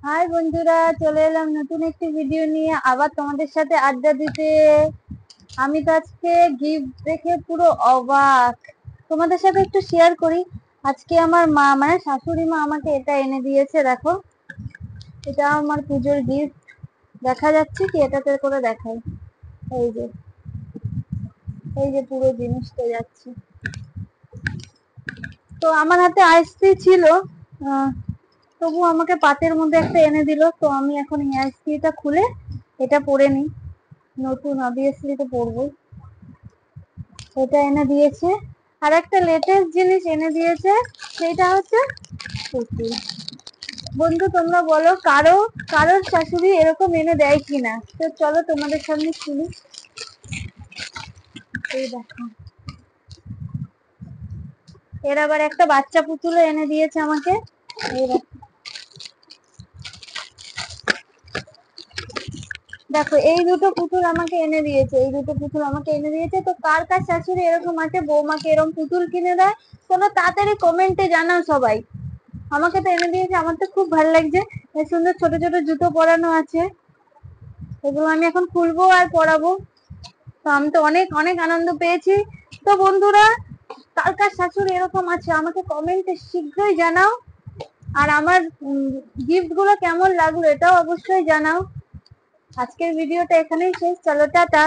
High বন্ধুরা, চলে এলাম নতুন একটি ভিডিও নিয়ে আবার তোমাদের সাথে আড্ডা দিতে। আমি তো আজকে গিফট দেখে পুরো অবাক। তোমাদের সাথে একটু শেয়ার করি। আজকে আমার মা মানে শাশুড়ি মা আমাকে এটা এনে দিয়েছে, দেখো। এটা আমার পুজোর গিফট। দেখা যাচ্ছে কি? এটাতে করে দেখাই। এই যে, এই যে পুরো জিনিসটা যাচ্ছে। তো আমার হাতে আইসক্রি ছিল, তবু আমাকে পাতের মধ্যে একটা এনে দিল। তো আমি এখন এই আইসক্রিমটা খুলে এটা পরে নিই। নতুন অবভিয়াসলি তো পরবই। এটা এনে দিয়েছে। আর একটা লেটেস্ট জিনিস এনে দিয়েছে, সেটা হচ্ছে পুতুল। বন্ধু, তোমরা বলো, কারোর শাশুড়ি এরকম এনে দেয় কিনা? তো চলো তোমাদের সামনে শুনি। এই দেখো, এর আবার একটা বাচ্চা পুতুলও এনে দিয়েছে আমাকে। এই দেখো, দেখো এই দুটো পুতুল আমাকে এনে দিয়েছে। তো কার কার শাশুড়ি এরকম আছে বৌমাকে এরকম পুতুল কিনে দেয়? তোমরা তাড়াতাড়ি কমেন্টে জানাও সবাই। আমাকে তো এনে দিয়েছে, আমার তো খুব ভালো লাগছে। এর সুন্দর ছোট ছোট জুতো পরানো আছে। এগুলো আমি এখন খুলবো আর পরাবো। তো আমি তো অনেক অনেক আনন্দ পেয়েছি। তো বন্ধুরা, কার কার শাশুড়ি এরকম আছে আমাকে কমেন্টে শীঘ্রই জানাও। আর আমার গিফট গুলো কেমন লাগলো এটাও অবশ্যই জানাও। আজকের ভিডিওটা এখানেই শেষ, চলো টাটা।